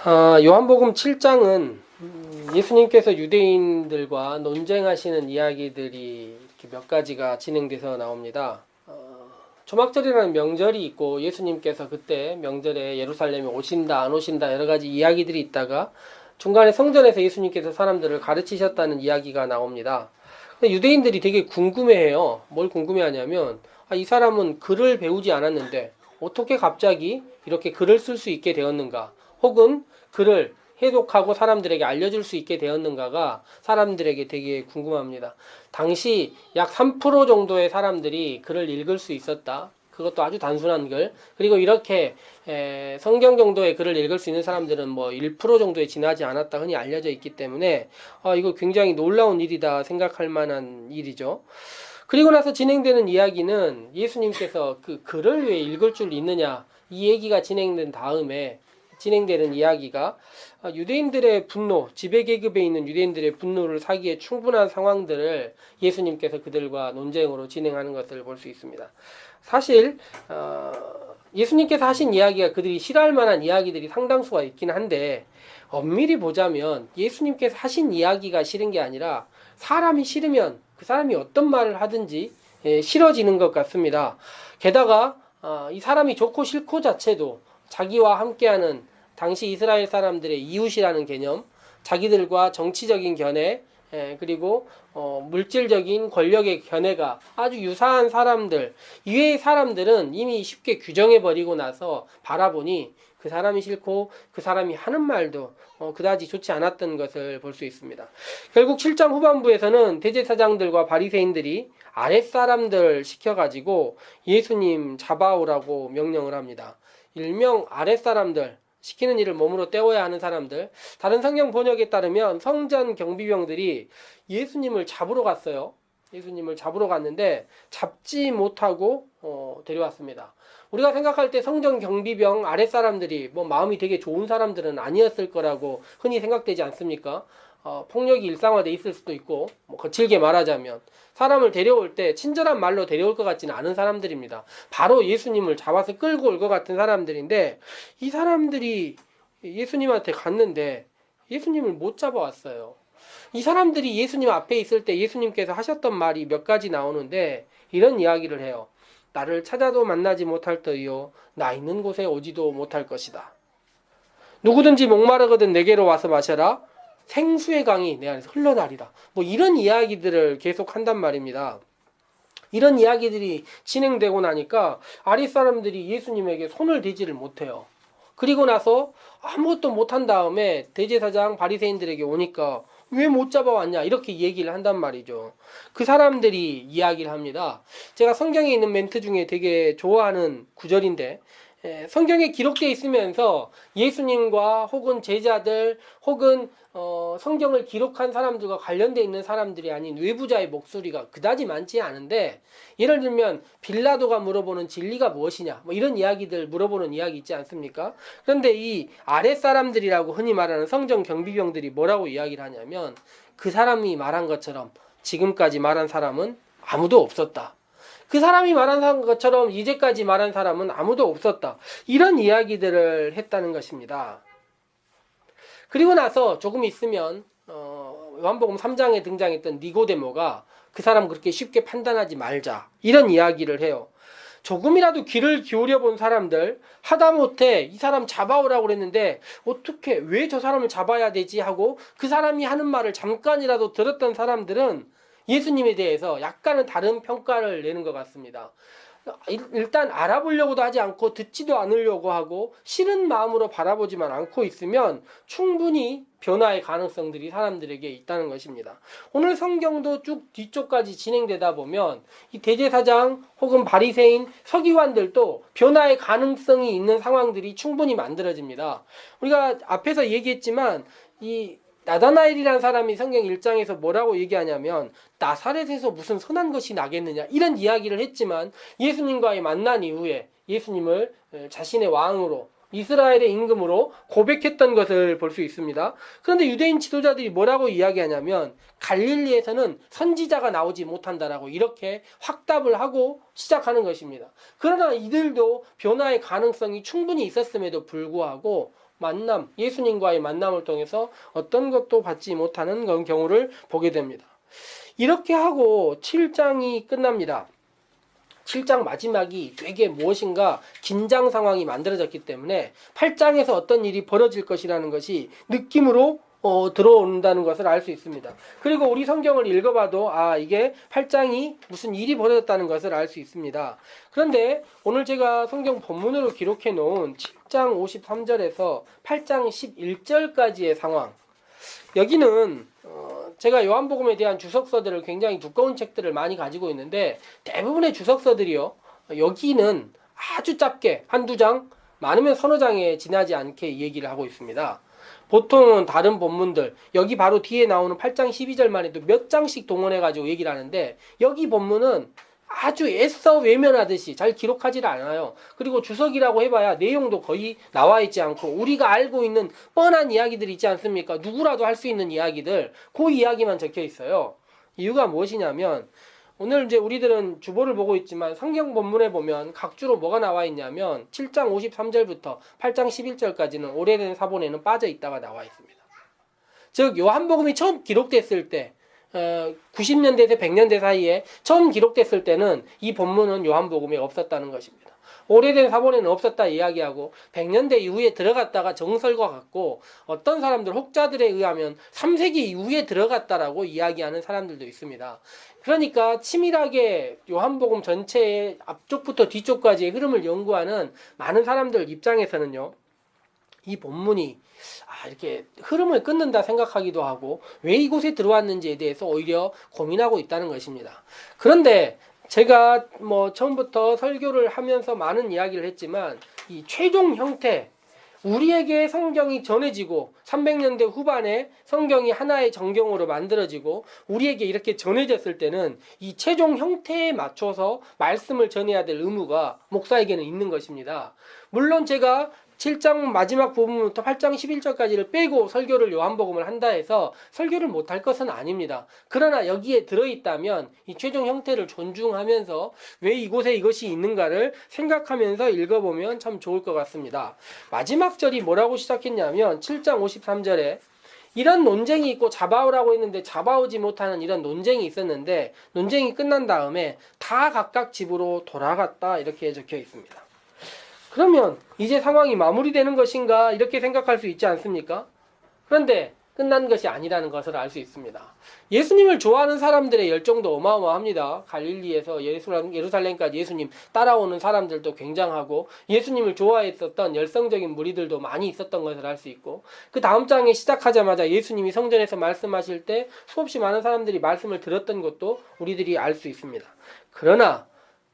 요한복음 7장은 예수님께서 유대인들과 논쟁하시는 이야기들이 이렇게 몇 가지가 진행돼서 나옵니다. 초막절이라는 명절이 있고 예수님께서 그때 명절에 예루살렘에 오신다 안 오신다 여러 가지 이야기들이 있다가 중간에 성전에서 예수님께서 사람들을 가르치셨다는 이야기가 나옵니다. 근데 유대인들이 되게 궁금해해요. 뭘 궁금해하냐면 이 사람은 글을 배우지 않았는데 어떻게 갑자기 이렇게 글을 쓸 수 있게 되었는가, 혹은 글을 해독하고 사람들에게 알려줄 수 있게 되었는가가 사람들에게 되게 궁금합니다. 당시 약 3% 정도의 사람들이 글을 읽을 수 있었다. 그것도 아주 단순한 글. 그리고 이렇게 성경 정도의 글을 읽을 수 있는 사람들은 뭐 1% 정도에 지나지 않았다 흔히 알려져 있기 때문에 이거 굉장히 놀라운 일이다 생각할 만한 일이죠. 그리고 나서 진행되는 이야기는 예수님께서 그 글을 왜 읽을 줄 있느냐, 이 얘기가 진행된 다음에 진행되는 이야기가 유대인들의 분노, 지배계급에 있는 유대인들의 분노를 사기에 충분한 상황들을 예수님께서 그들과 논쟁으로 진행하는 것을 볼 수 있습니다. 사실 예수님께서 하신 이야기가 그들이 싫어할 만한 이야기들이 상당수가 있긴 한데, 엄밀히 보자면 예수님께서 하신 이야기가 싫은 게 아니라 사람이 싫으면 그 사람이 어떤 말을 하든지 싫어지는 것 같습니다. 게다가 이 사람이 좋고 싫고 자체도 자기와 함께하는 당시 이스라엘 사람들의 이웃이라는 개념, 자기들과 정치적인 견해, 그리고 물질적인 권력의 견해가 아주 유사한 사람들, 이외의 사람들은 이미 쉽게 규정해버리고 나서 바라보니 그 사람이 싫고 그 사람이 하는 말도 그다지 좋지 않았던 것을 볼 수 있습니다. 결국 7장 후반부에서는 대제사장들과 바리새인들이 아랫사람들 시켜가지고 예수님 잡아오라고 명령을 합니다. 일명 아랫사람들, 시키는 일을 몸으로 때워야 하는 사람들. 다른 성경 번역에 따르면 성전 경비병들이 예수님을 잡으러 갔어요. 예수님을 잡으러 갔는데 잡지 못하고 데려왔습니다. 우리가 생각할 때 성전 경비병 아랫사람들이 뭐 마음이 되게 좋은 사람들은 아니었을 거라고 흔히 생각되지 않습니까? 폭력이 일상화돼 있을 수도 있고, 뭐 거칠게 말하자면 사람을 데려올 때 친절한 말로 데려올 것 같지는 않은 사람들입니다. 바로 예수님을 잡아서 끌고 올 것 같은 사람들인데, 이 사람들이 예수님한테 갔는데 예수님을 못 잡아왔어요. 이 사람들이 예수님 앞에 있을 때 예수님께서 하셨던 말이 몇 가지 나오는데 이런 이야기를 해요. 나를 찾아도 만나지 못할 터이요 나 있는 곳에 오지도 못할 것이다. 누구든지 목마르거든 내게로 와서 마셔라. 생수의 강이 내 안에서 흘러나리라. 뭐 이런 이야기들을 계속 한단 말입니다. 이런 이야기들이 진행되고 나니까 아랫사람들이 예수님에게 손을 대지를 못해요. 그리고 나서 아무것도 못한 다음에 대제사장 바리새인들에게 오니까 왜 못 잡아왔냐 이렇게 얘기를 한단 말이죠. 그 사람들이 이야기를 합니다. 제가 성경에 있는 멘트 중에 되게 좋아하는 구절인데, 성경에 기록되어 있으면서 예수님과 혹은 제자들 혹은 성경을 기록한 사람들과 관련되어 있는 사람들이 아닌 외부자의 목소리가 그다지 많지 않은데, 예를 들면 빌라도가 물어보는 진리가 무엇이냐 뭐 이런 이야기들 물어보는 이야기 있지 않습니까? 그런데 이 아랫사람들이라고 흔히 말하는 성전 경비병들이 뭐라고 이야기를 하냐면, 그 사람이 말한 것처럼 지금까지 말한 사람은 아무도 없었다. 그 사람이 말한 것처럼 이제까지 말한 사람은 아무도 없었다. 이런 이야기들을 했다는 것입니다. 그리고 나서 조금 있으면 요한복음 3장에 등장했던 니고데모가 그 사람 그렇게 쉽게 판단하지 말자 이런 이야기를 해요. 조금이라도 귀를 기울여 본 사람들, 하다못해 이 사람 잡아오라고 그랬는데 어떻게 왜 저 사람을 잡아야 되지 하고 그 사람이 하는 말을 잠깐이라도 들었던 사람들은 예수님에 대해서 약간은 다른 평가를 내는 것 같습니다. 일단 알아보려고도 하지 않고 듣지도 않으려고 하고 싫은 마음으로 바라보지만 않고 있으면 충분히 변화의 가능성들이 사람들에게 있다는 것입니다. 오늘 성경도 쭉 뒤쪽까지 진행되다 보면 이 대제사장 혹은 바리새인 서기관들도 변화의 가능성이 있는 상황들이 충분히 만들어집니다. 우리가 앞에서 얘기했지만 이 나다나엘이라는 사람이 성경 1장에서 뭐라고 얘기하냐면 나사렛에서 무슨 선한 것이 나겠느냐 이런 이야기를 했지만, 예수님과의 만난 이후에 예수님을 자신의 왕으로 이스라엘의 임금으로 고백했던 것을 볼 수 있습니다. 그런데 유대인 지도자들이 뭐라고 이야기하냐면 갈릴리에서는 선지자가 나오지 못한다라고 이렇게 확답을 하고 시작하는 것입니다. 그러나 이들도 변화의 가능성이 충분히 있었음에도 불구하고 만남, 예수님과의 만남을 통해서 어떤 것도 받지 못하는 그런 경우를 보게 됩니다. 이렇게 하고 7장이 끝납니다. 7장 마지막이 되게 무엇인가 긴장 상황이 만들어졌기 때문에 8장에서 어떤 일이 벌어질 것이라는 것이 느낌으로 들어온다는 것을 알 수 있습니다. 그리고 우리 성경을 읽어봐도 이게 8장이 무슨 일이 벌어졌다는 것을 알 수 있습니다. 그런데 오늘 제가 성경 본문으로 기록해 놓은 7장 53절에서 8장 11절까지의 상황, 여기는 제가 요한복음에 대한 주석서들을 굉장히 두꺼운 책들을 많이 가지고 있는데 대부분의 주석서들이요, 여기는 아주 짧게 한두 장, 많으면 서너 장에 지나지 않게 이 얘기를 하고 있습니다. 보통은 다른 본문들, 여기 바로 뒤에 나오는 8장 12절만 해도 몇 장씩 동원해가지고 얘기를 하는데 여기 본문은 아주 애써 외면하듯이 잘 기록하지를 않아요. 그리고 주석이라고 해봐야 내용도 거의 나와 있지 않고 우리가 알고 있는 뻔한 이야기들이 있지 않습니까? 누구라도 할 수 있는 이야기들, 그 이야기만 적혀 있어요. 이유가 무엇이냐면 오늘 이제 우리들은 주보를 보고 있지만 성경 본문에 보면 각 주로 뭐가 나와 있냐면 7장 53절부터 8장 11절까지는 오래된 사본에는 빠져 있다가 나와 있습니다. 즉 요한복음이 처음 기록됐을 때 90년대에서 100년대 사이에 처음 기록됐을 때는 이 본문은 요한복음에 없었다는 것입니다. 오래된 사본에는 없었다 이야기하고 100년대 이후에 들어갔다가 정설과 같고 어떤 사람들 혹자들에 의하면 3세기 이후에 들어갔다라고 이야기하는 사람들도 있습니다. 그러니까 치밀하게 요한복음 전체의 앞쪽부터 뒤쪽까지의 흐름을 연구하는 많은 사람들 입장에서는요, 이 본문이 이렇게 흐름을 끊는다 생각하기도 하고 왜 이곳에 들어왔는지에 대해서 오히려 고민하고 있다는 것입니다. 그런데 제가 처음부터 설교를 하면서 많은 이야기를 했지만 이 최종 형태, 우리에게 성경이 전해지고 300년대 후반에 성경이 하나의 정경으로 만들어지고 우리에게 이렇게 전해졌을 때는 이 최종 형태에 맞춰서 말씀을 전해야 될 의무가 목사에게는 있는 것입니다. 물론 제가 7장 마지막 부분부터 8장 11절까지를 빼고 설교를 요한복음을 한다 해서 설교를 못할 것은 아닙니다. 그러나 여기에 들어있다면 이 최종 형태를 존중하면서 왜 이곳에 이것이 있는가를 생각하면서 읽어보면 참 좋을 것 같습니다. 마지막 절이 뭐라고 시작했냐면 7장 53절에 이런 논쟁이 있고 잡아오라고 했는데 잡아오지 못하는 이런 논쟁이 있었는데 논쟁이 끝난 다음에 다 각각 집으로 돌아갔다 이렇게 적혀 있습니다. 그러면 이제 상황이 마무리되는 것인가 이렇게 생각할 수 있지 않습니까? 그런데 끝난 것이 아니라는 것을 알 수 있습니다. 예수님을 좋아하는 사람들의 열정도 어마어마합니다. 갈릴리에서 예루살렘까지 예수님 따라오는 사람들도 굉장하고 예수님을 좋아했었던 열성적인 무리들도 많이 있었던 것을 알 수 있고 그 다음 장에 시작하자마자 예수님이 성전에서 말씀하실 때 수없이 많은 사람들이 말씀을 들었던 것도 우리들이 알 수 있습니다. 그러나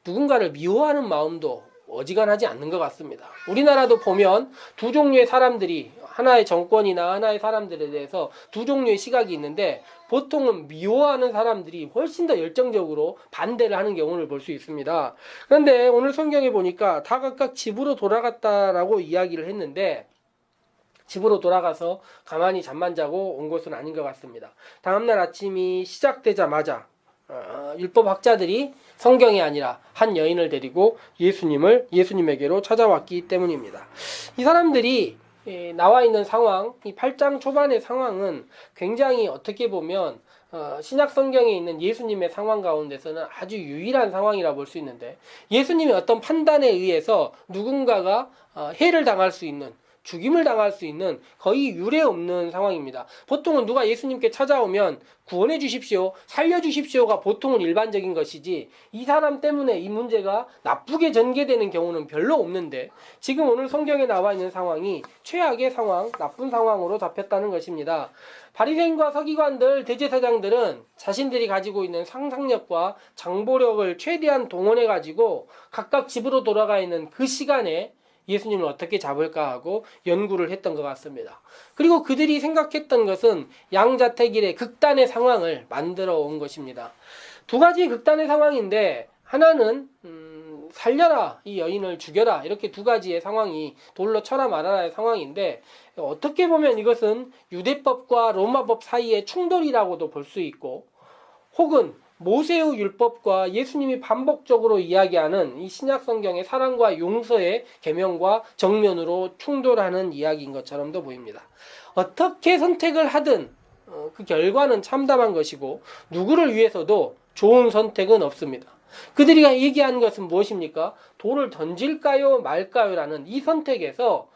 누군가를 미워하는 마음도 어지간하지 않는 것 같습니다. 우리나라도 보면 두 종류의 사람들이 하나의 정권이나 하나의 사람들에 대해서 두 종류의 시각이 있는데 보통은 미워하는 사람들이 훨씬 더 열정적으로 반대를 하는 경우를 볼 수 있습니다. 그런데 오늘 성경에 보니까 다 각각 집으로 돌아갔다라고 이야기를 했는데 집으로 돌아가서 가만히 잠만 자고 온 것은 아닌 것 같습니다. 다음날 아침이 시작되자마자 율법학자들이 성경이 아니라 한 여인을 데리고 예수님에게로 찾아왔기 때문입니다. 이 사람들이 나와 있는 상황, 이 8장 초반의 상황은 굉장히 어떻게 보면 신약 성경에 있는 예수님의 상황 가운데서는 아주 유일한 상황이라 볼 수 있는데 예수님의 어떤 판단에 의해서 누군가가 해를 당할 수 있는, 죽임을 당할 수 있는 거의 유례 없는 상황입니다. 보통은 누가 예수님께 찾아오면 구원해 주십시오, 살려 주십시오가 보통은 일반적인 것이지 이 사람 때문에 이 문제가 나쁘게 전개되는 경우는 별로 없는데 지금 오늘 성경에 나와 있는 상황이 최악의 상황, 나쁜 상황으로 잡혔다는 것입니다. 바리새인과 서기관들, 대제사장들은 자신들이 가지고 있는 상상력과 장보력을 최대한 동원해 가지고 각각 집으로 돌아가 있는 그 시간에 예수님을 어떻게 잡을까 하고 연구를 했던 것 같습니다. 그리고 그들이 생각했던 것은 양자택일의 극단의 상황을 만들어 온 것입니다. 두 가지의 극단의 상황인데 하나는 살려라, 이 여인을 죽여라, 이렇게 두 가지의 상황이 돌로 쳐라 말아라의 상황인데 어떻게 보면 이것은 유대법과 로마법 사이의 충돌이라고도 볼 수 있고 혹은 모세의 율법과 예수님이 반복적으로 이야기하는 이 신약 성경의 사랑과 용서의 계명과 정면으로 충돌하는 이야기인 것처럼도 보입니다. 어떻게 선택을 하든 그 결과는 참담한 것이고 누구를 위해서도 좋은 선택은 없습니다. 그들이 얘기하는 것은 무엇입니까? 돌을 던질까요 말까요 라는 이 선택에서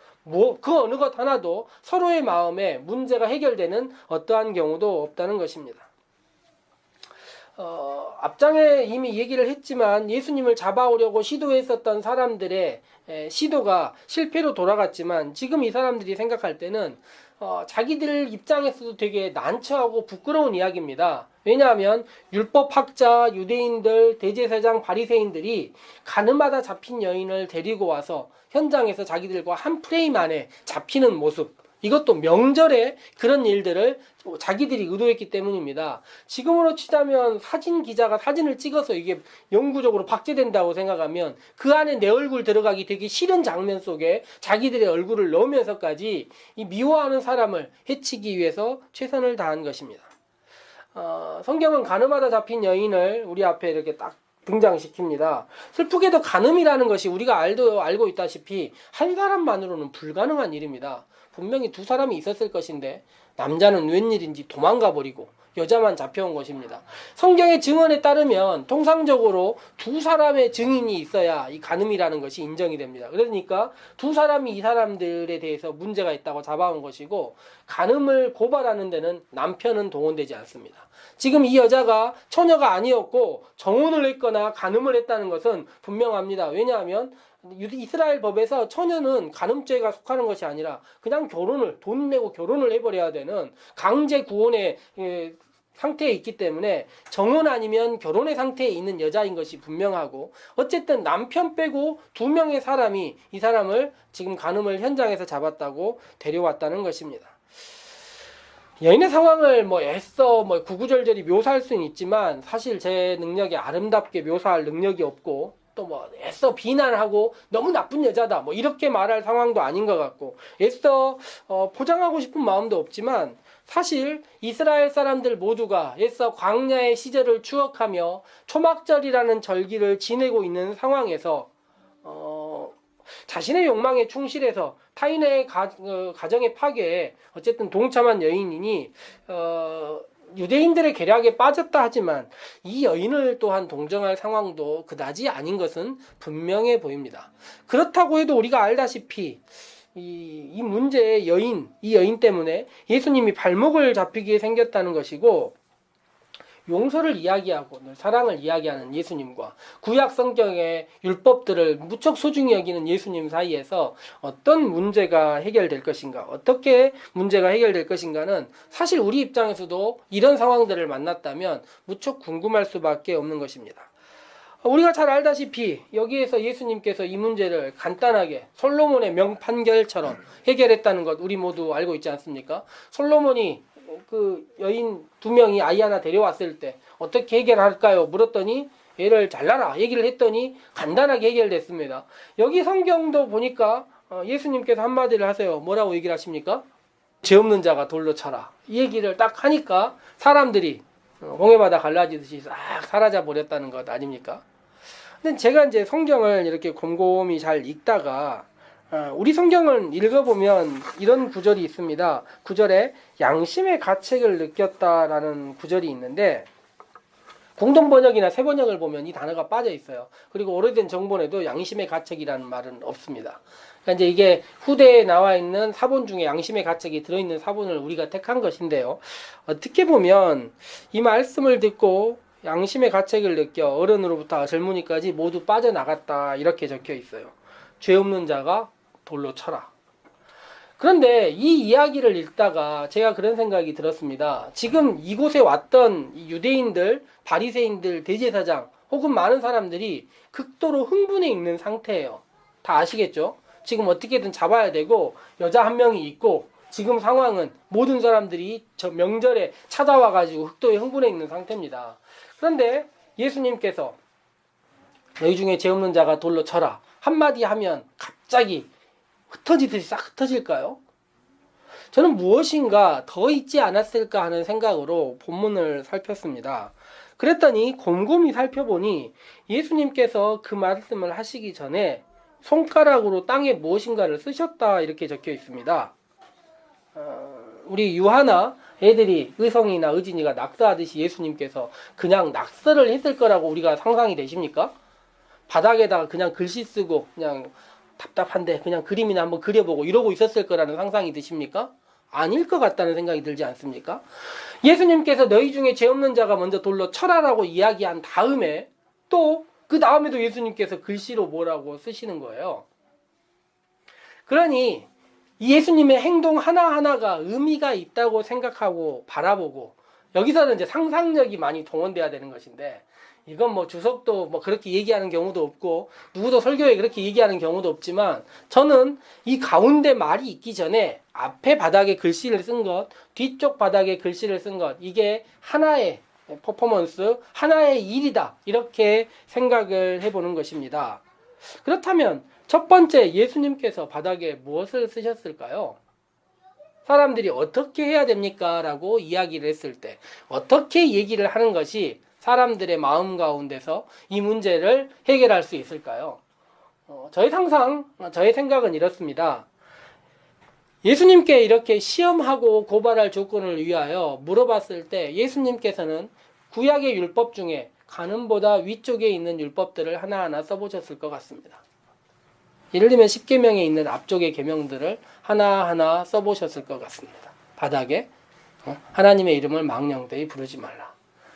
그 어느 것 하나도 서로의 마음에 문제가 해결되는 어떠한 경우도 없다는 것입니다. 앞장에 이미 얘기를 했지만 예수님을 잡아오려고 시도했었던 사람들의 시도가 실패로 돌아갔지만 지금 이 사람들이 생각할 때는 자기들 입장에서도 되게 난처하고 부끄러운 이야기입니다. 왜냐하면 율법학자, 유대인들, 대제사장, 바리새인들이 가늠하다 잡힌 여인을 데리고 와서 현장에서 자기들과 한 프레임 안에 잡히는 모습, 이것도 명절에 그런 일들을 자기들이 의도했기 때문입니다. 지금으로 치자면 사진 기자가 사진을 찍어서 이게 영구적으로 박제된다고 생각하면 그 안에 내 얼굴 들어가기 되게 싫은 장면 속에 자기들의 얼굴을 넣으면서까지 이 미워하는 사람을 해치기 위해서 최선을 다한 것입니다. 성경은 가늠하다 잡힌 여인을 우리 앞에 이렇게 딱 등장시킵니다. 슬프게도 가늠이라는 것이 우리가 알고 있다시피 한 사람만으로는 불가능한 일입니다. 분명히 두 사람이 있었을 것인데 남자는 웬일인지 도망가 버리고 여자만 잡혀온 것입니다. 성경의 증언에 따르면 통상적으로 두 사람의 증인이 있어야 이 간음이라는 것이 인정이 됩니다. 그러니까 두 사람이 이 사람들에 대해서 문제가 있다고 잡아온 것이고 간음을 고발하는 데는 남편은 동원되지 않습니다. 지금 이 여자가 처녀가 아니었고 정혼을 했거나 간음을 했다는 것은 분명합니다. 왜냐하면 이스라엘 법에서 처녀는 간음죄가 속하는 것이 아니라 그냥 돈 내고 결혼을 해버려야 되는 강제 구원의 상태에 있기 때문에 정혼 아니면 결혼의 상태에 있는 여자인 것이 분명하고, 어쨌든 남편 빼고 두 명의 사람이 이 사람을 지금 간음을 현장에서 잡았다고 데려왔다는 것입니다. 여인의 상황을 애써 구구절절히 묘사할 수는 있지만 사실 제 능력이 아름답게 묘사할 능력이 없고, 또 애써 비난하고 너무 나쁜 여자다 이렇게 말할 상황도 아닌 것 같고, 애써 포장하고 싶은 마음도 없지만 사실 이스라엘 사람들 모두가 애써 광야의 시절을 추억하며 초막절이라는 절기를 지내고 있는 상황에서 자신의 욕망에 충실해서 타인의 가정의 파괴에 어쨌든 동참한 여인이니 유대인들의 계략에 빠졌다 하지만 이 여인을 또한 동정할 상황도 그다지 아닌 것은 분명해 보입니다. 그렇다고 해도 우리가 알다시피 이 문제의 이 여인 때문에 예수님이 발목을 잡히게 생겼다는 것이고, 용서를 이야기하고 사랑을 이야기하는 예수님과 구약 성경의 율법들을 무척 소중히 여기는 예수님 사이에서 어떤 문제가 해결될 것인가, 어떻게 문제가 해결될 것인가는 사실 우리 입장에서도 이런 상황들을 만났다면 무척 궁금할 수밖에 없는 것입니다. 우리가 잘 알다시피 여기에서 예수님께서 이 문제를 간단하게 솔로몬의 명판결처럼 해결했다는 것 우리 모두 알고 있지 않습니까? 솔로몬이 그 여인 두 명이 아이 하나 데려왔을 때 어떻게 해결할까요? 물었더니 얘를 잘라라 얘기를 했더니 간단하게 해결됐습니다. 여기 성경도 보니까 예수님께서 한마디를 하세요. 뭐라고 얘기를 하십니까? 죄 없는 자가 돌로 쳐라. 이 얘기를 딱 하니까 사람들이 홍해바다 갈라지듯이 싹 사라져 버렸다는 것 아닙니까? 근데 제가 이제 성경을 이렇게 곰곰이 잘 읽다가 우리 성경을 읽어보면 이런 구절이 있습니다. 구절에 양심의 가책을 느꼈다라는 구절이 있는데, 공동번역이나 새번역을 보면 이 단어가 빠져 있어요. 그리고 오래된 정본에도 양심의 가책이라는 말은 없습니다. 그러니까 이제 이게 후대에 나와 있는 사본 중에 양심의 가책이 들어있는 사본을 우리가 택한 것인데요. 어떻게 보면 이 말씀을 듣고 양심의 가책을 느껴 어른으로부터 젊은이까지 모두 빠져나갔다 이렇게 적혀 있어요. 죄 없는 자가 돌로 쳐라. 그런데 이 이야기를 읽다가 제가 그런 생각이 들었습니다. 지금 이곳에 왔던 유대인들, 바리새인들, 대제사장 혹은 많은 사람들이 극도로 흥분해 있는 상태예요. 다 아시겠죠? 지금 어떻게든 잡아야 되고 여자 한 명이 있고 지금 상황은 모든 사람들이 저 명절에 찾아와가지고 극도의 흥분해 있는 상태입니다. 그런데 예수님께서 너희 중에 죄 없는 자가 돌로 쳐라 한마디 하면 갑자기 흩어지듯이 싹 흩어질까요? 저는 무엇인가 더 있지 않았을까 하는 생각으로 본문을 살폈습니다. 그랬더니 곰곰이 살펴보니 예수님께서 그 말씀을 하시기 전에 손가락으로 땅에 무엇인가를 쓰셨다 이렇게 적혀 있습니다. 우리 유하나 애들이 의성이나 의진이가 낙서하듯이 예수님께서 그냥 낙서를 했을 거라고 우리가 상상이 되십니까? 바닥에다가 그냥 글씨 쓰고 그냥 답답한데 그냥 그림이나 한번 그려보고 이러고 있었을 거라는 상상이 드십니까? 아닐 것 같다는 생각이 들지 않습니까? 예수님께서 너희 중에 죄 없는 자가 먼저 돌로 쳐라라고 이야기한 다음에 또 그 다음에도 예수님께서 글씨로 뭐라고 쓰시는 거예요. 그러니 이 예수님의 행동 하나하나가 의미가 있다고 생각하고 바라보고 여기서는 이제 상상력이 많이 동원돼야 되는 것인데 이건 뭐 주석도 뭐 그렇게 얘기하는 경우도 없고 누구도 설교에 그렇게 얘기하는 경우도 없지만 저는 이 가운데 말이 있기 전에 앞에 바닥에 글씨를 쓴 것, 뒤쪽 바닥에 글씨를 쓴 것 이게 하나의 퍼포먼스, 하나의 일이다 이렇게 생각을 해보는 것입니다. 그렇다면 첫 번째 예수님께서 바닥에 무엇을 쓰셨을까요? 사람들이 어떻게 해야 됩니까? 라고 이야기를 했을 때 어떻게 얘기를 하는 것이 사람들의 마음 가운데서 이 문제를 해결할 수 있을까요? 저의 상상, 저의 생각은 이렇습니다. 예수님께 이렇게 시험하고 고발할 조건을 위하여 물어봤을 때 예수님께서는 구약의 율법 중에 간음보다 위쪽에 있는 율법들을 하나하나 써보셨을 것 같습니다. 예를 들면 십계명에 있는 앞쪽의 계명들을 하나하나 써보셨을 것 같습니다. 바닥에 하나님의 이름을 망령되이 부르지 말라.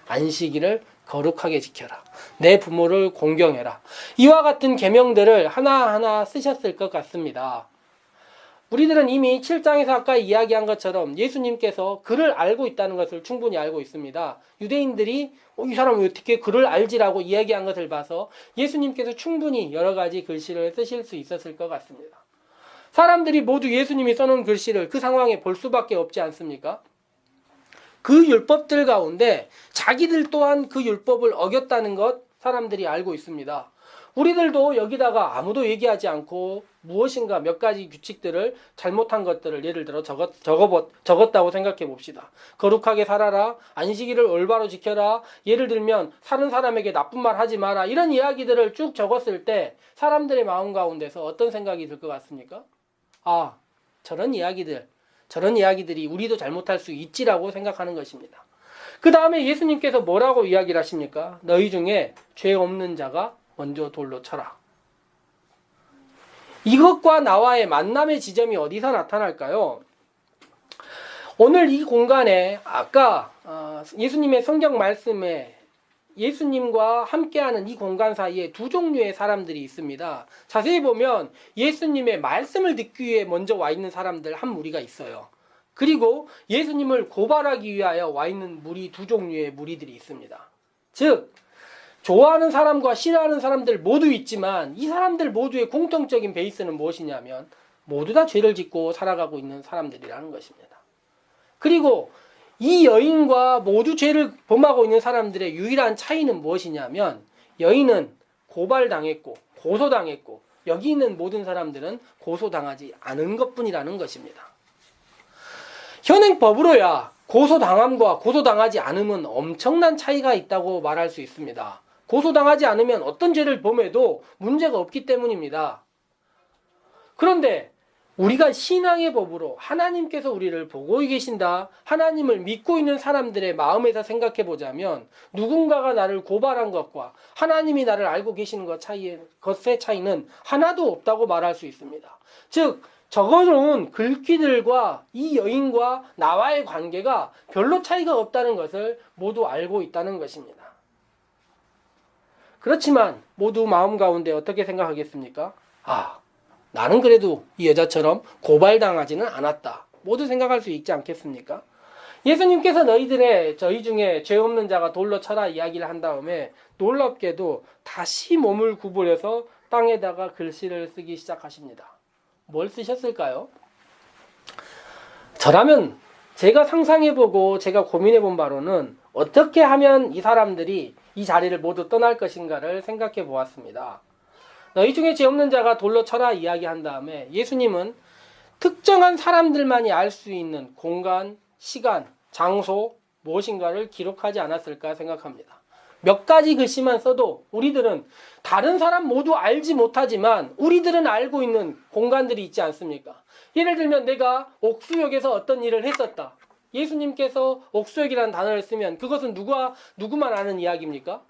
안식일을 거룩하게 지켜라. 내 부모를 공경해라. 이와 같은 계명들을 하나하나 쓰셨을 것 같습니다. 우리들은 이미 7장에서 아까 이야기한 것처럼 예수님께서 글을 알고 있다는 것을 충분히 알고 있습니다. 유대인들이 이 사람은 어떻게 글을 알지라고 이야기한 것을 봐서 예수님께서 충분히 여러 가지 글씨를 쓰실 수 있었을 것 같습니다. 사람들이 모두 예수님이 써놓은 글씨를 그 상황에 볼 수밖에 없지 않습니까? 그 율법들 가운데 자기들 또한 그 율법을 어겼다는 것 사람들이 알고 있습니다. 우리들도 여기다가 아무도 얘기하지 않고 무엇인가 몇 가지 규칙들을 잘못한 것들을 예를 들어 적었다고 생각해 봅시다. 거룩하게 살아라. 안식일을 올바로 지켜라. 예를 들면 사는 사람에게 나쁜 말 하지 마라. 이런 이야기들을 쭉 적었을 때 사람들의 마음 가운데서 어떤 생각이 들 것 같습니까? 아, 저런 이야기들이 우리도 잘못할 수 있지라고 생각하는 것입니다. 그 다음에 예수님께서 뭐라고 이야기를 하십니까? 너희 중에 죄 없는 자가 먼저 돌로 쳐라. 이것과 나와의 만남의 지점이 어디서 나타날까요? 오늘 이 공간에 아까 예수님의 성경 말씀에 예수님과 함께하는 이 공간 사이에 두 종류의 사람들이 있습니다. 자세히 보면 예수님의 말씀을 듣기 위해 먼저 와 있는 사람들 한 무리가 있어요. 그리고 예수님을 고발하기 위하여 와 있는 무리 두 종류의 무리들이 있습니다. 즉 좋아하는 사람과 싫어하는 사람들 모두 있지만 이 사람들 모두의 공통적인 베이스는 무엇이냐면 모두 다 죄를 짓고 살아가고 있는 사람들이라는 것입니다. 그리고 이 여인과 모두 죄를 범하고 있는 사람들의 유일한 차이는 무엇이냐면 여인은 고발당했고 고소당했고 여기 있는 모든 사람들은 고소당하지 않은 것뿐이라는 것입니다. 현행법으로야 고소당함과 고소당하지 않음은 엄청난 차이가 있다고 말할 수 있습니다. 고소당하지 않으면 어떤 죄를 범해도 문제가 없기 때문입니다. 그런데 우리가 신앙의 법으로 하나님께서 우리를 보고 계신다, 하나님을 믿고 있는 사람들의 마음에서 생각해 보자면 누군가가 나를 고발한 것과 하나님이 나를 알고 계시는 것의 차이는 하나도 없다고 말할 수 있습니다. 즉 적어놓은 글귀들과 이 여인과 나와의 관계가 별로 차이가 없다는 것을 모두 알고 있다는 것입니다. 그렇지만 모두 마음 가운데 어떻게 생각하겠습니까? 나는 그래도 이 여자처럼 고발당하지는 않았다. 모두 생각할 수 있지 않겠습니까? 예수님께서 저희 중에 죄 없는 자가 돌로 쳐라 이야기를 한 다음에 놀랍게도 다시 몸을 구부려서 땅에다가 글씨를 쓰기 시작하십니다. 뭘 쓰셨을까요? 저라면 제가 상상해보고 제가 고민해본 바로는 어떻게 하면 이 사람들이 이 자리를 모두 떠날 것인가를 생각해 보았습니다. 너희 중에 죄 없는 자가 돌로 쳐라 이야기한 다음에 예수님은 특정한 사람들만이 알 수 있는 공간, 시간, 장소 무엇인가를 기록하지 않았을까 생각합니다. 몇 가지 글씨만 써도 우리들은 다른 사람 모두 알지 못하지만 우리들은 알고 있는 공간들이 있지 않습니까? 예를 들면 내가 옥수역에서 어떤 일을 했었다. 예수님께서 옥수역이라는 단어를 쓰면 그것은 누구만 아는 이야기입니까?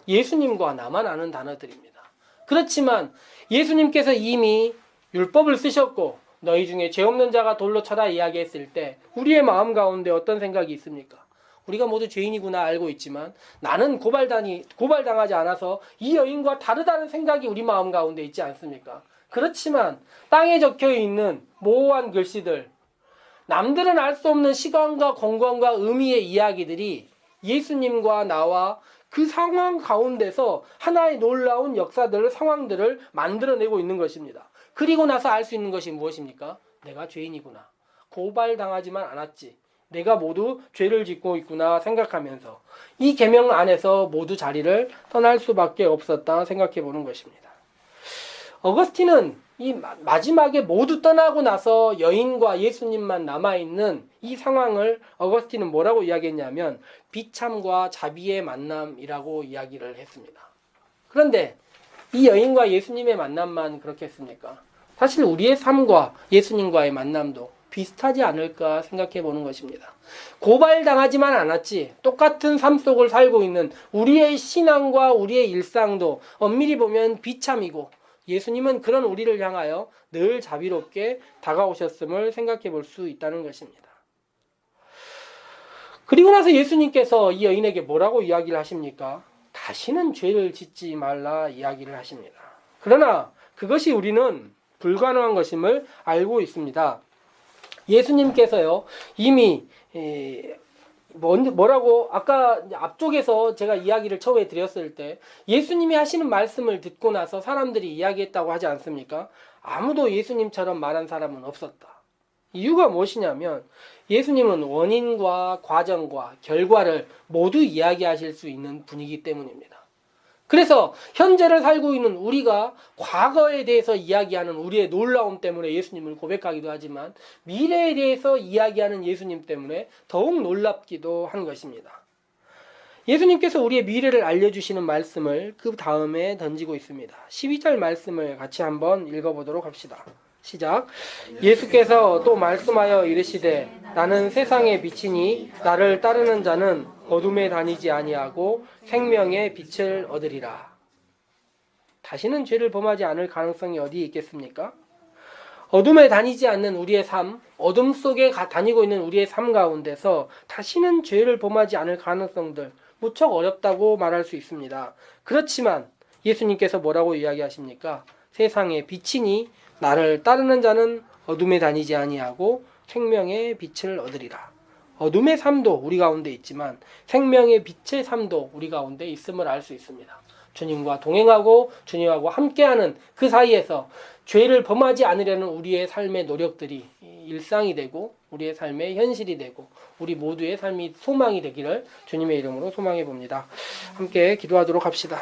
예수님과 나만 아는 단어들입니다. 그렇지만 예수님께서 이미 율법을 쓰셨고 너희 중에 죄 없는 자가 돌로 쳐라 이야기했을 때 우리의 마음 가운데 어떤 생각이 있습니까? 우리가 모두 죄인이구나 알고 있지만 나는 고발당하지 않아서 이 여인과 다르다는 생각이 우리 마음 가운데 있지 않습니까? 그렇지만 땅에 적혀 있는 모호한 글씨들, 남들은 알 수 없는 시간과 공간과 의미의 이야기들이 예수님과 나와 그 상황 가운데서 하나의 놀라운 역사들을, 상황들을 만들어내고 있는 것입니다. 그리고 나서 알 수 있는 것이 무엇입니까? 내가 죄인이구나. 고발당하지만 않았지. 내가 모두 죄를 짓고 있구나 생각하면서 이 계명 안에서 모두 자리를 떠날 수밖에 없었다 생각해 보는 것입니다. 어거스틴은 이 마지막에 모두 떠나고 나서 여인과 예수님만 남아있는 이 상황을 어거스틴은 뭐라고 이야기했냐면 비참과 자비의 만남이라고 이야기를 했습니다. 그런데 이 여인과 예수님의 만남만 그렇게 했습니까? 사실 우리의 삶과 예수님과의 만남도 비슷하지 않을까 생각해 보는 것입니다. 고발당하지만 않았지 똑같은 삶 속을 살고 있는 우리의 신앙과 우리의 일상도 엄밀히 보면 비참이고 예수님은 그런 우리를 향하여 늘 자비롭게 다가오셨음을 생각해 볼 수 있다는 것입니다. 그리고 나서 예수님께서 이 여인에게 뭐라고 이야기를 하십니까? 다시는 죄를 짓지 말라 이야기를 하십니다. 그러나 그것이 우리는 불가능한 것임을 알고 있습니다. 예수님께서요 이미 뭐라고 아까 앞쪽에서 제가 이야기를 처음에 드렸을 때 예수님이 하시는 말씀을 듣고 나서 사람들이 이야기했다고 하지 않습니까? 아무도 예수님처럼 말한 사람은 없었다. 이유가 무엇이냐면 예수님은 원인과 과정과 결과를 모두 이야기하실 수 있는 분이기 때문입니다. 그래서 현재를 살고 있는 우리가 과거에 대해서 이야기하는 우리의 놀라움 때문에 예수님을 고백하기도 하지만 미래에 대해서 이야기하는 예수님 때문에 더욱 놀랍기도 한 것입니다. 예수님께서 우리의 미래를 알려주시는 말씀을 그 다음에 던지고 있습니다. 12절 말씀을 같이 한번 읽어보도록 합시다. 시작. 예수께서 또 말씀하여 이르시되 나는 세상의 빛이니 나를 따르는 자는 어둠에 다니지 아니하고 생명의 빛을 얻으리라. 다시는 죄를 범하지 않을 가능성이 어디에 있겠습니까? 어둠에 다니지 않는 우리의 삶, 어둠 속에 다니고 있는 우리의 삶 가운데서 다시는 죄를 범하지 않을 가능성들 무척 어렵다고 말할 수 있습니다. 그렇지만 예수님께서 뭐라고 이야기하십니까? 세상의 빛이니 나를 따르는 자는 어둠에 다니지 아니하고 생명의 빛을 얻으리라. 어둠의 삶도 우리 가운데 있지만 생명의 빛의 삶도 우리 가운데 있음을 알 수 있습니다. 주님과 동행하고 주님하고 함께하는 그 사이에서 죄를 범하지 않으려는 우리의 삶의 노력들이 일상이 되고 우리의 삶의 현실이 되고 우리 모두의 삶이 소망이 되기를 주님의 이름으로 소망해 봅니다. 함께 기도하도록 합시다.